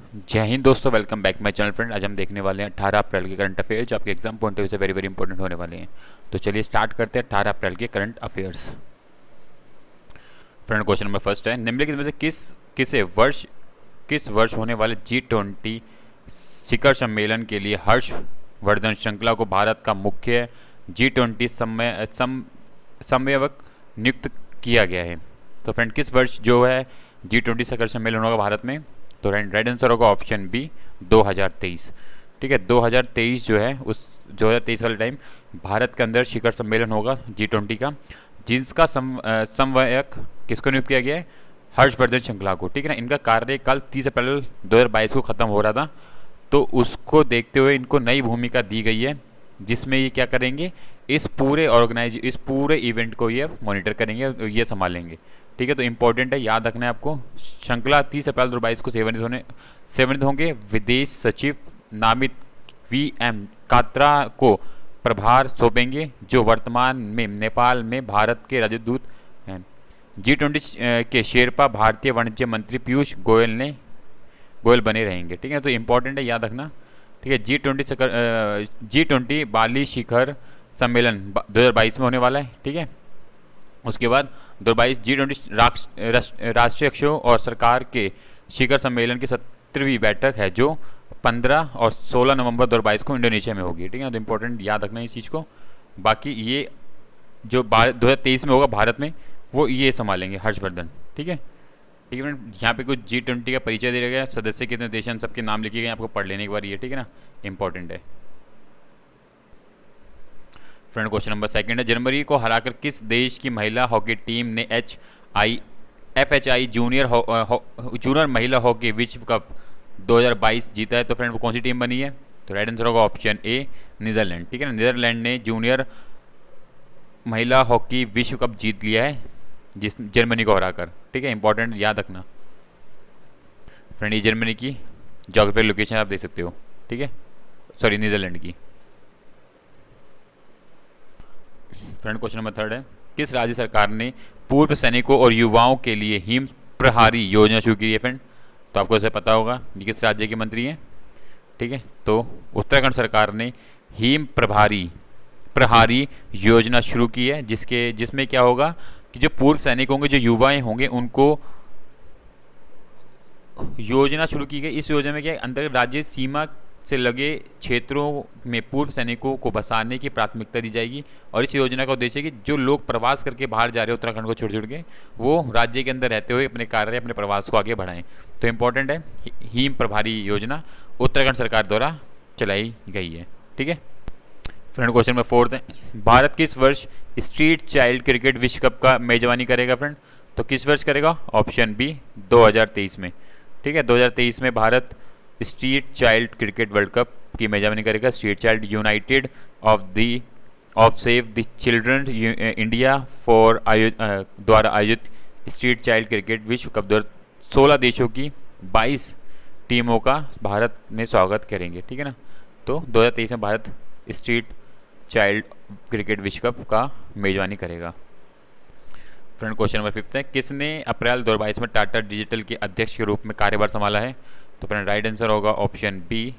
जय हिंद दोस्तों, welcome back my channel friend. आज हम देखने वाले हैं 18 अप्रैल के करंट अफेयर्स जो आपके एग्जाम पॉइंट ऑफ व्यू से वेरी वेरी इंपॉर्टेंट होने वाले हैं। तो चलिए स्टार्ट करते हैं 18 अप्रैल के current affairs. Friend, question number first है, निम्नलिखित में से किस वर्ष होने वाले G20 शिखर सम्मेलन के लिए हर्षवर्धन श्रृंखला को भारत का मुख्य G20 समन्वयक नियुक्त किया गया है। तो फ्रेंड, किस वर्ष जो है G20 शिखर सम्मेलन होगा भारत में? तो राइट आंसर होगा ऑप्शन बी 2023। ठीक है, 2023 जो है उस 2023 वाले टाइम भारत के अंदर शिखर सम्मेलन होगा G20 का, जिसका समन्वयक किसको नियुक्त किया गया है? हर्षवर्धन श्रृंखला को। ठीक है ना, इनका कार्यकाल 30 अप्रैल 2022 को ख़त्म हो रहा था, तो उसको देखते हुए इनको नई भूमिका दी गई है, जिसमें ये क्या करेंगे, इस पूरे इवेंट को ये मॉनिटर करेंगे, ये संभालेंगे। ठीक है, तो इंपॉर्टेंट है, याद रखना है आपको। श्रृंखला 30 अप्रैल 2022 को सेवानिवृत्त होंगे। विदेश सचिव नामित VM कात्रा को प्रभार सौंपेंगे, जो वर्तमान में नेपाल में भारत के राजदूत हैं। G20 के शेरपा भारतीय वाणिज्य मंत्री पीयूष गोयल बने रहेंगे। ठीक है, तो इंपॉर्टेंट है, याद रखना। ठीक है, G20 बाली शिखर सम्मेलन 2022 में होने वाला है। ठीक है, उसके बाद 2022 G20 राष्ट्रीय अध्यक्षों और सरकार के शिखर सम्मेलन की 17वीं बैठक है, जो 15 और 16 नवंबर 2022 को इंडोनेशिया में होगी। ठीक है, तो इंपॉर्टेंट याद रखना इस चीज़ को। बाकी ये जो 2023 में होगा भारत में, वो ये संभालेंगे हर्षवर्धन। ठीक है, ठीक है फ्रेंड, यहाँ पे कुछ G20 का परिचय दिया गया, सदस्य कितने देश हैं, सबके नाम लिखे गए, आपको पढ़ लेने के बाद ये। ठीक है ना, इंपॉर्टेंट है। फ्रेंड, क्वेश्चन नंबर सेकंड है, जनवरी को हराकर किस देश की महिला हॉकी टीम ने FHI जूनियर महिला हॉकी विश्व कप 2022 जीता है? तो फ्रेंड, वो कौन सी टीम बनी है? तो राइट आंसर होगा ऑप्शन ए नीदरलैंड। ठीक है ना, नीदरलैंड ने जूनियर महिला हॉकी विश्व कप जीत लिया है, जिस जर्मनी को हराकर। ठीक है, इंपॉर्टेंट, याद रखना फ्रेंड। ये जर्मनी की जोग्राफिकल लोकेशन आप देख सकते हो। ठीक है, सॉरी, नीदरलैंड की। फ्रेंड, क्वेश्चन नंबर थर्ड है, किस राज्य सरकार ने पूर्व सैनिकों और युवाओं के लिए हिम प्रहारी योजना शुरू की है? फ्रेंड, तो आपको इसे पता होगा, ये किस राज्य के मंत्री हैं? ठीक है, तो उत्तराखंड सरकार ने हिम प्रहारी योजना शुरू की है, जिसमें क्या होगा कि जो पूर्व सैनिक होंगे, जो युवाएं होंगे, उनको योजना शुरू की गई। इस योजना में क्या अंतर्गत राज्य सीमा से लगे क्षेत्रों में पूर्व सैनिकों को बसाने की प्राथमिकता दी जाएगी। और इस योजना का उद्देश्य है कि जो लोग प्रवास करके बाहर जा रहे हैं उत्तराखंड को छोड़ के, वो राज्य के अंदर रहते हुए अपने कार्य, अपने प्रवास को आगे बढ़ाएं। तो इंपॉर्टेंट है, हिम प्रभारी योजना उत्तराखंड सरकार द्वारा चलाई गई है। ठीक है फ्रेंड, क्वेश्चन नंबर फोर्थ है, भारत किस वर्ष स्ट्रीट चाइल्ड क्रिकेट विश्व कप का मेजबानी करेगा? फ्रेंड, तो किस वर्ष करेगा? ऑप्शन बी 2023 में। ठीक है, 2023 में Bharat street child cricket world cup की मेजबानी करेगा। Street child United of save the children India द्वारा आयोजित स्ट्रीट चाइल्ड क्रिकेट विश्व कप 16 देशों की 22 टीमों का भारत में स्वागत करेंगे। ठीक है ना, तो 2023 में भारत स्ट्रीट चाइल्ड क्रिकेट विश्व कप का मेजबानी करेगा। फ्रेंड, क्वेश्चन नंबर फिफ्थ है, किसने अप्रैल 2022 में टाटा डिजिटल के अध्यक्ष के रूप में कार्यभार संभाला है? तो फ्रेंड, राइट आंसर होगा ऑप्शन बी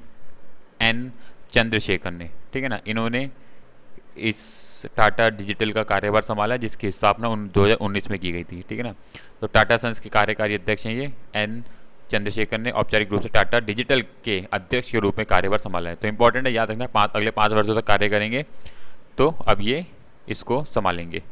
N चंद्रशेखर ने। ठीक है ना, इन्होंने इस टाटा डिजिटल का कार्यभार संभाला, जिसकी स्थापना 2019 में की गई थी। ठीक है ना, तो टाटा सन्स के कार्यकारी अध्यक्ष हैं ये N चंद्रशेखर ने औपचारिक रूप से टाटा डिजिटल के अध्यक्ष के रूप में कार्यभार संभाला है। तो इंपॉर्टेंट है, याद रखना, अगले 5 वर्षों तक कार्य करेंगे, तो अब ये इसको संभालेंगे।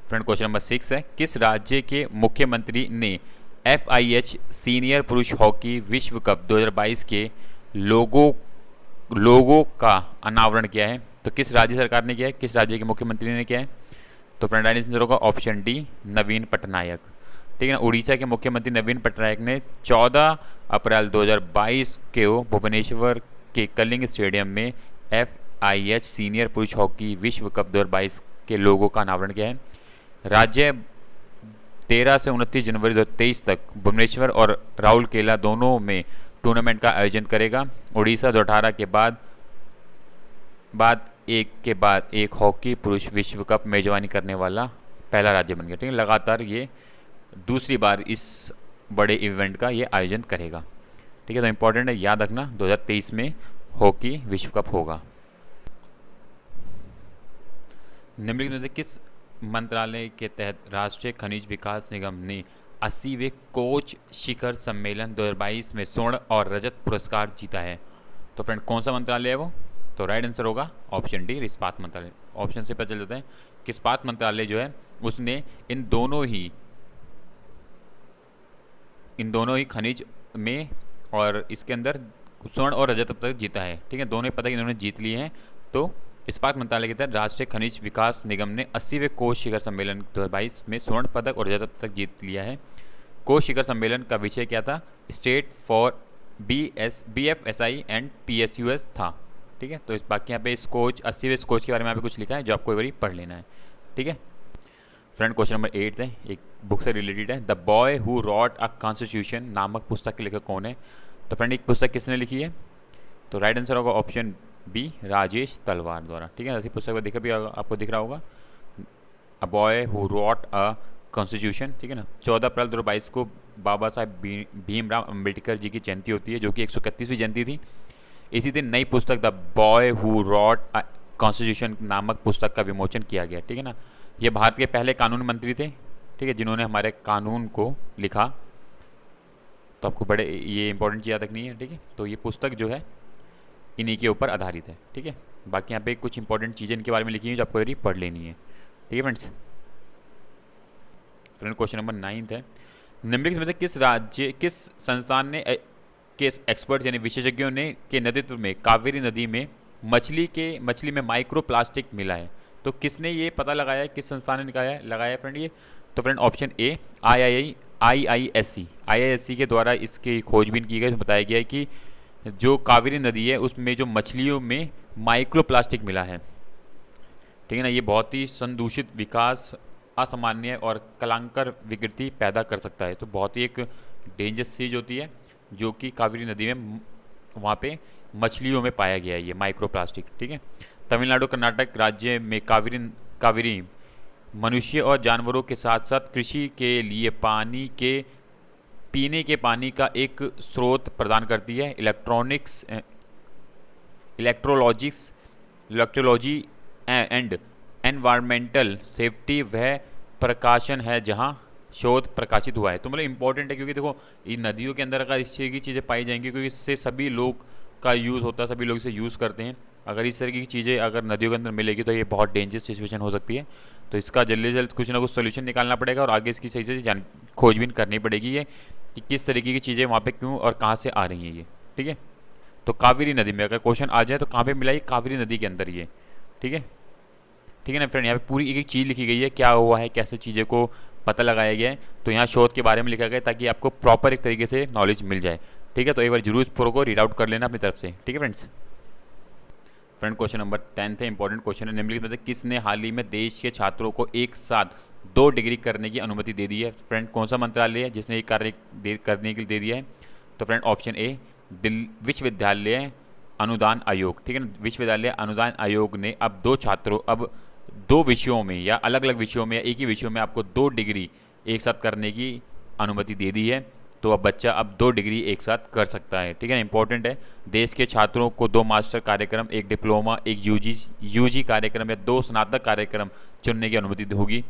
फ्रेंड, क्वेश्चन नंबर 6 है, किस राज्य के मुख्यमंत्री ने FIH सीनियर पुरुष हॉकी विश्व कप 2022 के लोगों का अनावरण किया है? तो किस राज्य सरकार ने किया है, किस राज्य के मुख्यमंत्री ने किया है? तो फ्रेंड, राइट आंसर होगा ऑप्शन डी नवीन पटनायक। ठीक है ना, उड़ीसा के मुख्यमंत्री नवीन पटनायक ने 14 अप्रैल 2022 को भुवनेश्वर के कलिंग स्टेडियम में FIH सीनियर पुरुष हॉकी विश्व कप 2022 के लोगों का अनावरण किया है। राज्य 13 से 29 जनवरी 2023 तक भुवनेश्वर और राउरकेला दोनों में टूर्नामेंट का आयोजन करेगा। उड़ीसा 2018 के बाद एक हॉकी पुरुष विश्व कप मेजबानी करने वाला पहला राज्य बन गया। ठीक है, लगातार ये दूसरी बार इस बड़े इवेंट का ये आयोजन करेगा। ठीक है। तो इंपॉर्टेंट है, याद रखना 2023 में हॉकी विश्व कप होगा। निम्नलिखित में से किस मंत्रालय के तहत राष्ट्रीय खनिज विकास निगम ने 80वें कोच शिखर सम्मेलन 2022 में स्वर्ण और रजत पुरस्कार जीता है? तो फ्रेंड कौन सा मंत्रालय है वो? तो राइट आंसर होगा ऑप्शन डी, इस्पात मंत्रालय। ऑप्शन से पता चल जाता है कि इस्पात मंत्रालय जो है उसने इन दोनों ही खनिज में और इसके अंदर स्वर्ण और रजत पदक जीता है। ठीक है, दोनों पदक इन्होंने जीत लिए हैं। तो इस्पात मंत्रालय के तहत राष्ट्रीय खनिज विकास निगम ने 80वें कोच शिखर सम्मेलन 2022 में स्वर्ण पदक और रजत पदक जीत लिया है। कोच शिखर सम्मेलन का विषय क्या था? State for BFSI and PSUS था। ठीक है, तो इस बाकी यहाँ पे इस कोच 80वें कोच के बारे में यहाँ पे कुछ लिखा है जो आपको एक बार पढ़ लेना है। ठीक है फ्रेंड, क्वेश्चन नंबर 8 है, एक बुक से रिलेटेड है। The boy who wrote a constitution नामक पुस्तक के लेखक कौन है? तो फ्रेंड एक पुस्तक किसने लिखी है? तो राइट आंसर होगा ऑप्शन बी, राजेश तलवार द्वारा। ठीक है, ऐसी पुस्तक को देखा भी आपको दिख रहा होगा, a boy who wrote a constitution. ठीक है ना। 14 अप्रैल 2022 को बाबा साहब भीमराव अम्बेडकर जी की जयंती होती है, जो कि 131वीं जयंती थी। इसी दिन नई पुस्तक the boy who wrote a constitution नामक पुस्तक का विमोचन किया गया। ठीक है ना। ये भारत के पहले कानून मंत्री थे, ठीक है, जिन्होंने हमारे कानून को लिखा। तो आपको बड़े ये इंपॉर्टेंट चीज़ याद रखनी है। ठीक है, तो ये पुस्तक जो है इन्हीं के ऊपर आधारित है। ठीक है, बाकी यहाँ पे कुछ इंपॉर्टेंट चीज़ें इनके बारे में लिखी हैं जो आपको पढ़ लेनी है। ठीक है फ्रेंड्स। क्वेश्चन नंबर 9 है, निम्नलिखित में से किस संस्थान ने के एक्सपर्ट्स यानी विशेषज्ञों ने के नेतृत्व में कावेरी नदी में मछली में माइक्रो प्लास्टिक मिला है? तो किसने ये पता लगाया है, किस संस्थान ने लगाया फ्रेंड ये? तो फ्रेंड ऑप्शन ए, IISC के द्वारा इसकी खोजबीन की गई। बताया गया है कि जो कावेरी नदी है उसमें जो मछलियों में माइक्रो प्लास्टिक मिला है। ठीक है ना। ये बहुत ही संदूषित विकास, असामान्य और कलांकर विकृति पैदा कर सकता है। तो बहुत ही एक डेंजरस चीज़ होती है जो कि कावेरी नदी में वहाँ पे मछलियों में पाया गया है, ये माइक्रो प्लास्टिक। ठीक है। तमिलनाडु कर्नाटक राज्य में कावेरी मनुष्य और जानवरों के साथ साथ कृषि के लिए पीने के पानी का एक स्रोत प्रदान करती है। इलेक्ट्रोलॉजी एंड एनवायरमेंटल सेफ्टी वह प्रकाशन है जहां शोध प्रकाशित हुआ है। तो मतलब इंपॉर्टेंट है, क्योंकि देखो इन नदियों के अंदर अगर इस तरह की चीज़ें पाई जाएंगी, क्योंकि इससे सभी लोग का यूज़ होता है, सभी लोग इसे यूज़ करते हैं। अगर इस तरह की चीज़ें अगर नदियों के अंदर मिलेगी तो ये बहुत डेंजरस सिचुएशन हो सकती है। तो इसका जल्दी से जल्द कुछ ना कुछ सोल्यूशन निकालना पड़ेगा और आगे इसकी सही से खोजबीन करनी पड़ेगी ये कि किस तरीके की चीज़ें वहाँ पे क्यों और कहाँ से आ रही हैं ये। ठीक है। तो कावेरी नदी में अगर क्वेश्चन आ जाए तो कहाँ पे मिला ये? कावेरी नदी के अंदर ये। ठीक है। ठीक है ना फ्रेंड, यहाँ पे पूरी एक एक चीज़ लिखी गई है, क्या हुआ है, कैसे चीज़ें को पता लगाया गया है। तो यहाँ शोध के बारे में लिखा गया है ताकि आपको प्रॉपर एक तरीके से नॉलेज मिल जाए। ठीक है, तो एक बार जरूर इस प्रो को रीड आउट कर लेना अपनी तरफ से। ठीक है फ्रेंड्स। क्वेश्चन नंबर 10 है, इंपॉर्टेंट क्वेश्चन है। निम्नलिखित में से किसने हाल ही में देश के छात्रों को एक साथ 2 डिग्री करने की अनुमति दे दी है? फ्रेंड कौन सा मंत्रालय है जिसने ये कार्य करने के लिए दे दिया है? तो फ्रेंड ऑप्शन ए, विश्वविद्यालय अनुदान आयोग। ठीक है ना। विश्वविद्यालय अनुदान आयोग ने अब 2 विषयों में या अलग अलग विषयों में या एक ही विषयों में आपको 2 डिग्री एक साथ करने की अनुमति दे दी है। तो अब बच्चा अब 2 डिग्री एक साथ कर सकता है। ठीक है, इंपॉर्टेंट है। देश के छात्रों को 2 मास्टर कार्यक्रम, एक डिप्लोमा, एक यूजी कार्यक्रम या 2 स्नातक कार्यक्रम चुनने की अनुमति होगी।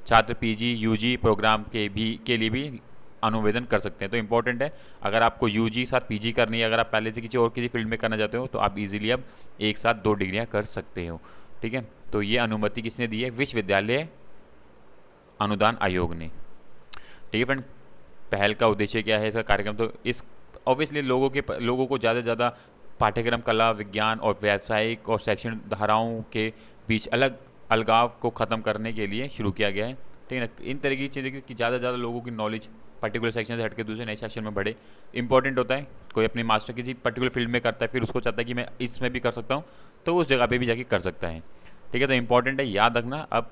छात्र PG UG प्रोग्राम के लिए भी अनुवेदन कर सकते हैं। तो इंपॉर्टेंट है, अगर आपको UG साथ PG करनी है, अगर आप पहले से किसी फील्ड में करना चाहते हो तो आप इजीली अब एक साथ 2 डिग्रियां कर सकते हो। ठीक है, तो ये अनुमति किसने दी है? विश्वविद्यालय अनुदान आयोग ने। ठीक है फ्रेंड, पहल का उद्देश्य क्या है इसका कार्यक्रम? तो इस ऑब्वियसली लोगों को ज़्यादा से ज़्यादा पाठ्यक्रम, कला, विज्ञान और व्यावसायिक और शैक्षणिक धाराओं के बीच अलगाव को ख़त्म करने के लिए शुरू किया गया है। ठीक है ना। इन तरह की चीज़ें कि ज़्यादा से ज़्यादा लोगों की नॉलेज पर्टिकुलर सेक्शन से हट के दूसरे नए सेक्शन में बढ़े, इंपॉर्टेंट होता है। कोई अपनी मास्टर किसी पर्टिकुलर फील्ड में करता है, फिर उसको चाहता है कि मैं इसमें भी कर सकता हूँ, तो उस जगह पे भी जाके कर सकता है। ठीक है, तो इंपॉर्टेंट है, याद रखना अब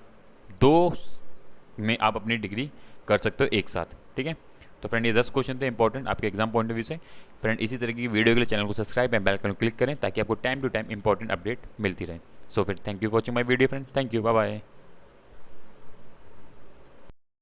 2 में आप अपनी डिग्री कर सकते हो एक साथ। ठीक है, तो फ्रेंड ये 10 क्वेश्चन थे इंपॉर्टेंट आपके एग्जाम पॉइंट ऑफ व्यू से। फ्रेंड इसी तरह की वीडियो के लिए चैनल को subscribe and bell icon click करें ताकि आपको time to time important update मिलती रहे। सो फिर thank you for watching my video friend, thank you, bye bye.